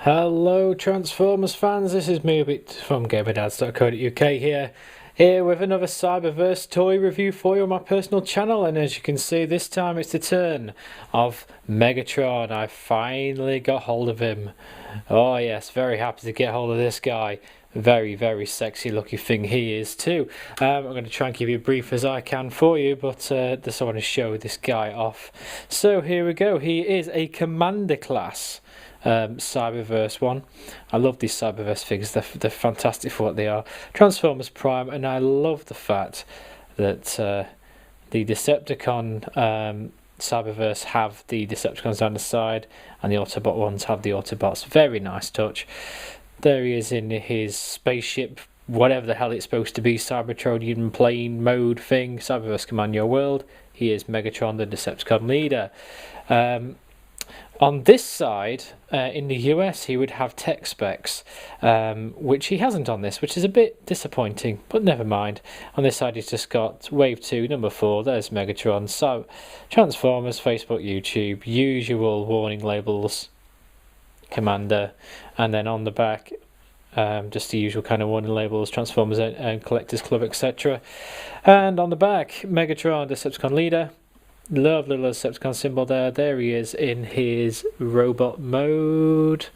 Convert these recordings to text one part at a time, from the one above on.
Hello Transformers fans, this is Moobit from GamerDads.co.uk here with another Cyberverse toy review for you on my personal channel, and as you can see this time it's the turn of Megatron. I finally got hold of him. Oh yes, very happy to get hold of this guy. Very sexy looking thing he is too. I'm going to try and keep it brief as I can for you, but just I want to show this guy off. So here we go, he is a Commander class Cyberverse one. I love these Cyberverse figures, they're fantastic for what they are. Transformers Prime, and I love the fact that the Decepticon Cyberverse have the Decepticons down the side and the Autobot ones have the Autobots. Very nice touch. There he is in his spaceship, whatever the hell it's supposed to be, Cybertronian plane mode thing. Cyberverse Command Your World. He is Megatron, the Decepticon leader. On this side, in the US, he would have tech specs, which he hasn't on this, which is a bit disappointing, but never mind. On this side, he's just got Wave 2, number 4, there's Megatron, so Transformers, Facebook, YouTube, usual warning labels, Commander, and then on the back, just the usual kind of warning labels, Transformers and Collectors Club, etc. And on the back, Megatron, Decepticon leader. Lovely little Decepticon symbol there. There he is in his robot mode.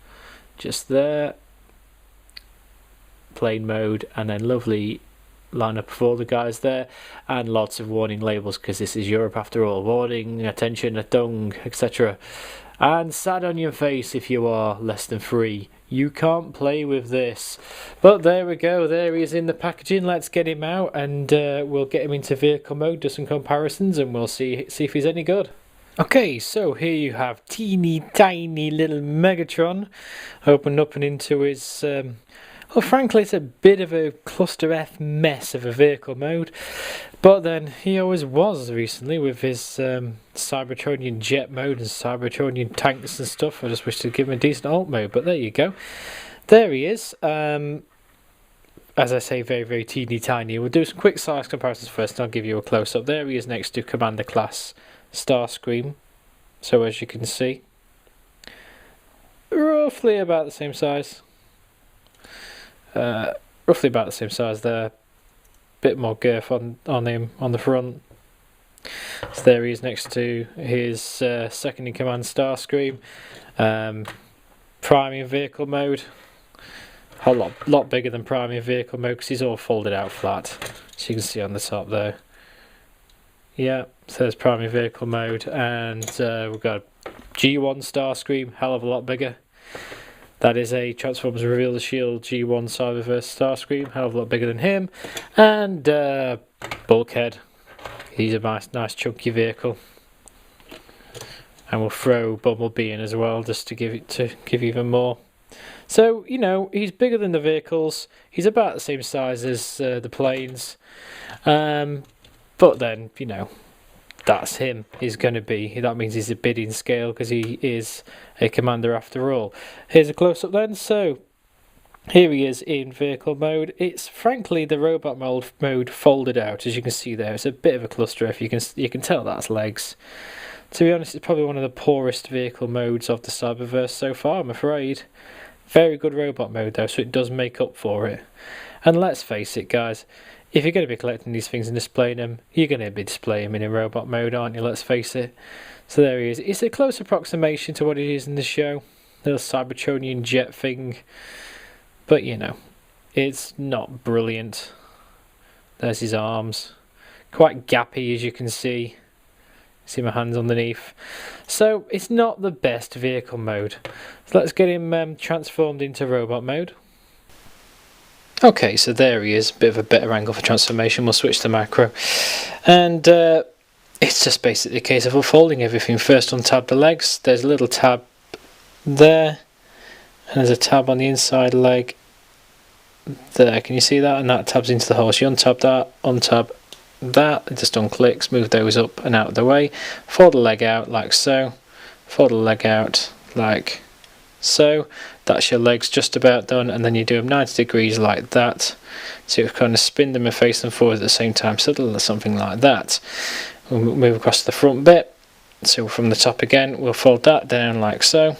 Just there. Plane mode. And then lovely lineup of all the guys there. And lots of warning labels because this is Europe after all. Warning, attention, a dung, etc. And sad on your face if you are less than 3. You can't play with this. But there we go, there he is in the packaging. Let's get him out and we'll get him into vehicle mode, do some comparisons, and we'll see if he's any good. Okay, so here you have teeny tiny little Megatron opened up and into his well, frankly, it's a bit of a cluster F mess of a vehicle mode, but then he always was recently with his Cybertronian jet mode and Cybertronian tanks and stuff. I just wish to give him a decent alt mode, but there you go. There he is. As I say, very teeny tiny. We'll do some quick size comparisons first and I'll give you a close-up. There he is next to Commander Class Starscream. So as you can see, roughly about the same size. Roughly about the same size there. Bit more girth on him on the front. So there he is next to his second in command Starscream. Priming vehicle mode. A lot bigger than priming vehicle mode because he's all folded out flat. So you can see on the top there. Yeah, so there's priming vehicle mode, and we've got G1 Starscream, hell of a lot bigger. That is a Transformers Reveal the Shield G1 Cyberverse Starscream, hell of a lot bigger than him. And Bulkhead, he's a nice chunky vehicle. And we'll throw Bumblebee in as well, just to give even more. So, you know, he's bigger than the vehicles. He's about the same size as the planes. But then, you know, that's him. He's going to be. That means he's a bidding scale because he is a commander after all. Here's a close-up then. So here he is in vehicle mode. It's frankly the robot mode folded out, as you can see there. It's a bit of a cluster if you can tell that's legs. To be honest, it's probably one of the poorest vehicle modes of the Cyberverse so far, I'm afraid. Very good robot mode though, so it does make up for it. And let's face it, guys, if you're going to be collecting these things and displaying them, you're going to be displaying them in a robot mode, aren't you? Let's face it. So there he is. It's a close approximation to what it is in the show. Little Cybertronian jet thing. But, you know, it's not brilliant. There's his arms. Quite gappy, as you can see. See my hands underneath. So, it's not the best vehicle mode. So let's get him transformed into robot mode. Okay, so there he is, bit of a better angle for transformation. We'll switch to macro, and it's just basically a case of unfolding everything. First untab the legs, there's a little tab there, and there's a tab on the inside leg there, can you see that? And that tabs into the hole. So you untab that, it just unclicks, move those up and out of the way, fold the leg out like so, fold the leg out like so. That's your legs just about done, and then you do them 90 degrees like that, so you kind of spin them and face them forward at the same time, so something like that. We'll move across to the front bit, so from the top again we'll fold that down like so,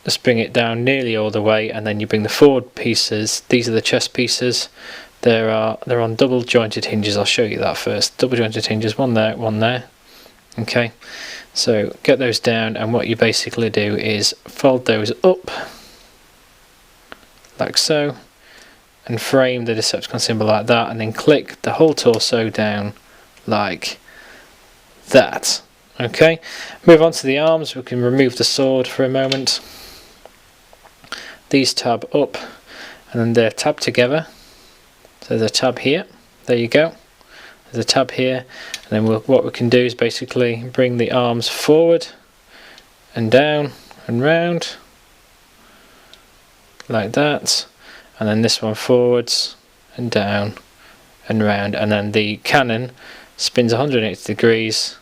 Just bring it down nearly all the way, and then you bring the forward pieces. These are the chest pieces. They're on double jointed hinges. I'll show you that first. Double jointed hinges, one there, one there. Okay, so get those down, and what you basically do is fold those up like so, and frame the Decepticon symbol like that, and then click the whole torso down like that. Okay, move on to the arms. We can remove the sword for a moment. These tab up, and then they're tabbed together. So there's a tab here. There you go. There's a tab here, and then what we can do is basically bring the arms forward and down and round like that, and then this one forwards and down and round, and then the cannon spins 180 degrees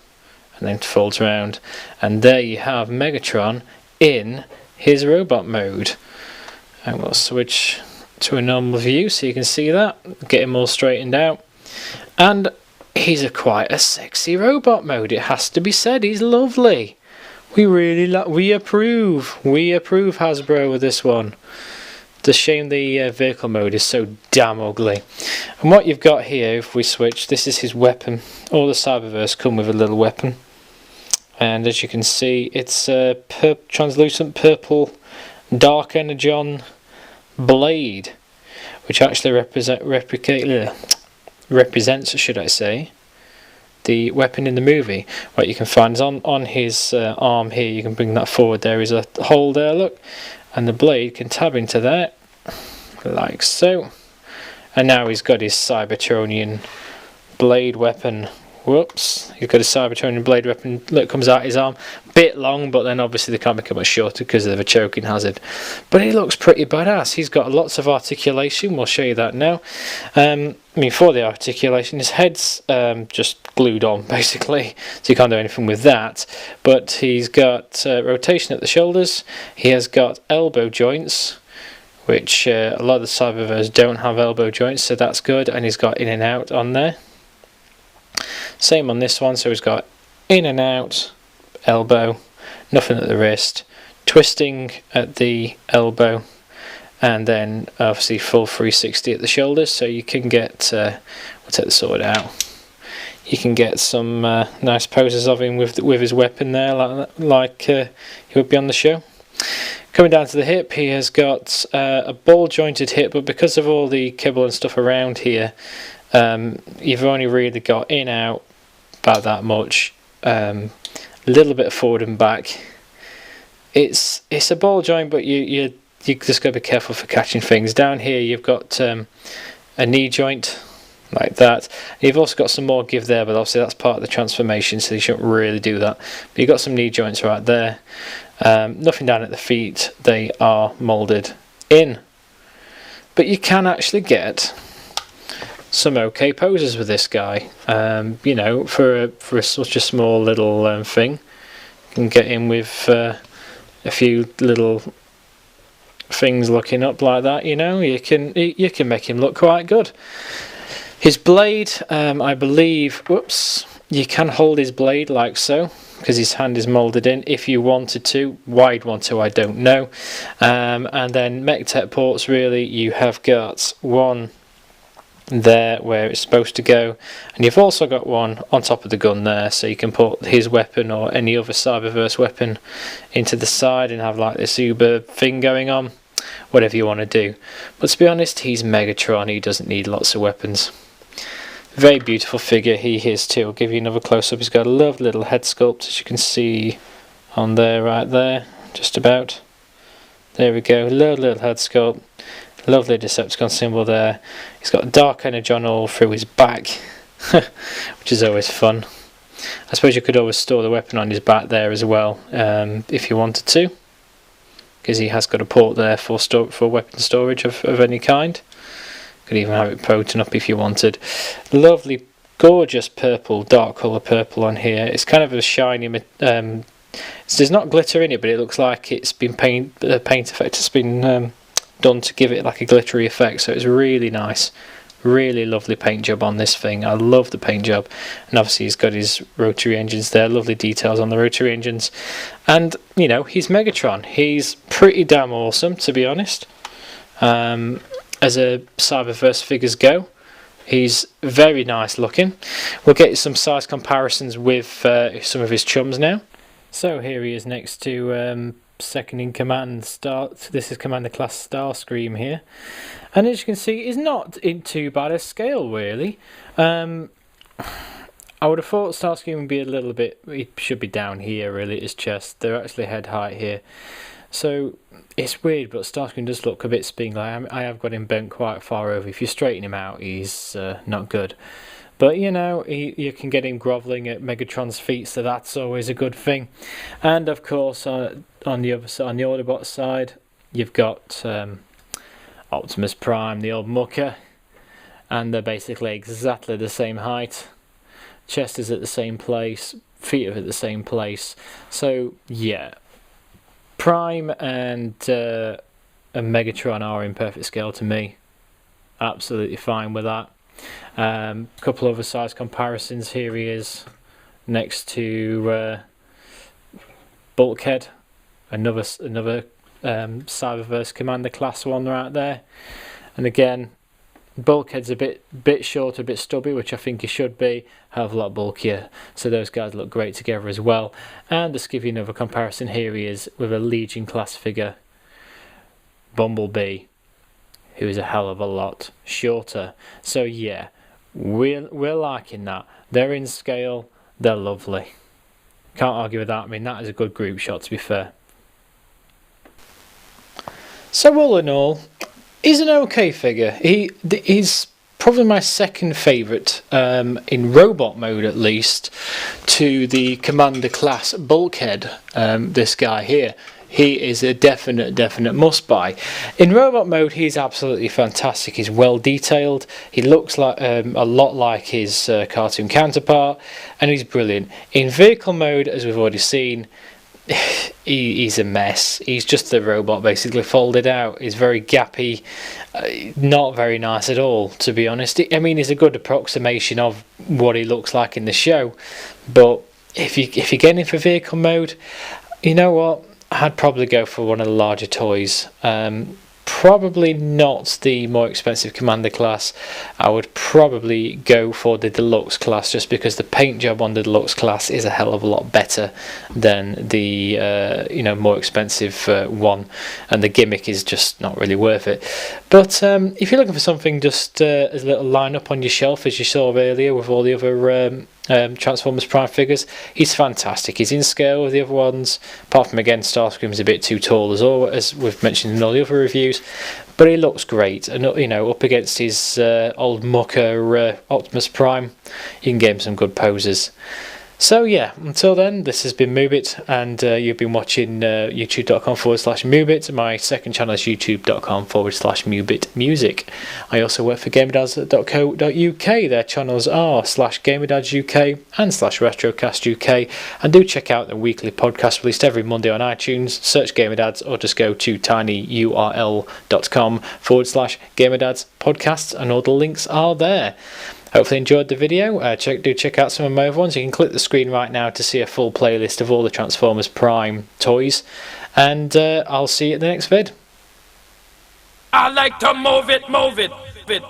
and then folds around, and there you have Megatron in his robot mode. And we'll switch to a normal view so you can see that, get him all straightened out, and he's quite a sexy robot mode, it has to be said. He's lovely. We approve Hasbro with this one. It's a shame the vehicle mode is so damn ugly. And what you've got here, if we switch, this is his weapon. All the Cyberverse come with a little weapon, and as you can see, it's a translucent purple dark energon blade, which actually represents, should I say, the weapon in the movie. What you can find is on his arm here. You can bring that forward. There is a hole there, look, and the blade can tab into there like so, and now he's got his Cybertronian blade weapon. Whoops, he's got a Cybertronian blade weapon that comes out his arm. Bit long, but then obviously they can't make it much shorter because of a choking hazard. But he looks pretty badass. He's got lots of articulation. We'll show you that now. I mean, for the articulation, his head's just glued on, basically, so you can't do anything with that. But he's got rotation at the shoulders. He has got elbow joints, which a lot of the Cyberverse don't have elbow joints, so that's good. And he's got in and out on there. Same on this one, so he's got in and out, elbow, nothing at the wrist, twisting at the elbow, and then obviously full 360 at the shoulders, so you can get, we'll take the sword out, you can get some nice poses of him with his weapon there, like he would be on the show. Coming down to the hip, he has got a ball jointed hip, but because of all the kibble and stuff around here, you've only really got in out about that much, a little bit forward and back. It's a ball joint, but you just got to be careful for catching things. Down here you've got a knee joint like that. You've also got some more give there, but obviously that's part of the transformation, so you shouldn't really do that. But you've got some knee joints right there. Nothing down at the feet, they are moulded in. But you can actually get some okay poses with this guy. You know, for such a small little thing, you can get in with a few little things looking up like that. You know, you can make him look quite good. His blade, I believe, whoops, you can hold his blade like so, because his hand is moulded in if you wanted to. Why you'd want to, I don't know. And then mech tech ports, really, you have got one there where it's supposed to go, and you've also got one on top of the gun there, so you can put his weapon or any other Cyberverse weapon into the side and have like this Uber thing going on, whatever you want to do. But to be honest, he's Megatron, he doesn't need lots of weapons. Very beautiful figure he is too. I'll give you another close-up. He's got a lovely little head sculpt, as you can see on there, right there, just about. There we go, lovely little head sculpt. Lovely Decepticon symbol there. He's got a dark energon all through his back, which is always fun. I suppose you could always store the weapon on his back there as well, if you wanted to, because he has got a port there for weapon storage of any kind. Could even have it proton up if you wanted. Lovely, gorgeous purple, dark colour purple on here. It's kind of a shiny. There's not glitter in it, but it looks like it's been paint effect has been done to give it like a glittery effect, so it's really nice, Really lovely paint job on this thing. I love the paint job. And obviously he's got his rotary engines there. Lovely details on the rotary engines. And, you know, he's Megatron. He's pretty damn awesome, to be honest. As a Cyberverse figures go, he's very nice looking. We'll get some size comparisons with some of his chums now. So here he is next to second in command. This is Commander Class Starscream here. And as you can see, he's not in too bad a scale, really. I would have thought Starscream would be a little bit... He should be down here, really, at his chest. They're actually head height here. So it's weird, but Starscream does look a bit spindly. I have got him bent quite far over. If you straighten him out, he's not good. But, you know, you can get him grovelling at Megatron's feet, so that's always a good thing. And, of course, on the other side, on the Autobot side, you've got... Optimus Prime, the old mucker, and they're basically exactly the same height. Chest is at the same place, feet are at the same place. So yeah, Prime and Megatron are in perfect scale to me. Absolutely fine with that. Couple other size comparisons. Here he is next to Bulkhead, another Cyberverse Commander Class one right there. And again, Bulkhead's a bit short, a bit stubby, which I think he should be. Hell of a lot bulkier. So those guys look great together as well. And just give you another comparison, here he is with a Legion class figure, Bumblebee, who is a hell of a lot shorter. So yeah, we're liking that. They're in scale, they're lovely. Can't argue with that. I mean, that is a good group shot, to be fair. So all in all, he's an okay figure. He's probably my second favourite, in robot mode at least, to the Commander Class Bulkhead, this guy here. He is a definite must buy. In robot mode, he's absolutely fantastic. He's well detailed. He looks like a lot like his cartoon counterpart, and he's brilliant. In vehicle mode, as we've already seen, he's a mess. He's just the robot basically folded out. He's very gappy, not very nice at all, to be honest. I mean, he's a good approximation of what he looks like in the show, but if you're getting for vehicle mode, you know what, I'd probably go for one of the larger toys. Probably not the more expensive Commander class. I would probably go for the Deluxe class, just because the paint job on the Deluxe class is a hell of a lot better than the more expensive one, and the gimmick is just not really worth it. But if you're looking for something just as a little line-up on your shelf, as you saw earlier with all the other Transformers Prime figures, he's fantastic. He's in scale with the other ones, apart from, again, Starscream's a bit too tall as we've mentioned in all the other reviews, but he looks great. And up against his old mucker Optimus Prime, you can get him some good poses. So yeah, until then, this has been Moobit, and you've been watching youtube.com/Moobit. My second channel is youtube.com/Moobit Music. I also work for gamerdads.co.uk. Their channels are /GamerdadsUK and /RetroCastUK. And do check out the weekly podcast released every Monday on iTunes. Search Gamerdads, or just go to tinyurl.com/Gamerdads podcasts, and all the links are there. Hopefully you enjoyed the video. Do check out some of my other ones. You can click the screen right now to see a full playlist of all the Transformers Prime toys. And I'll see you at the next vid. I like to move it, bit.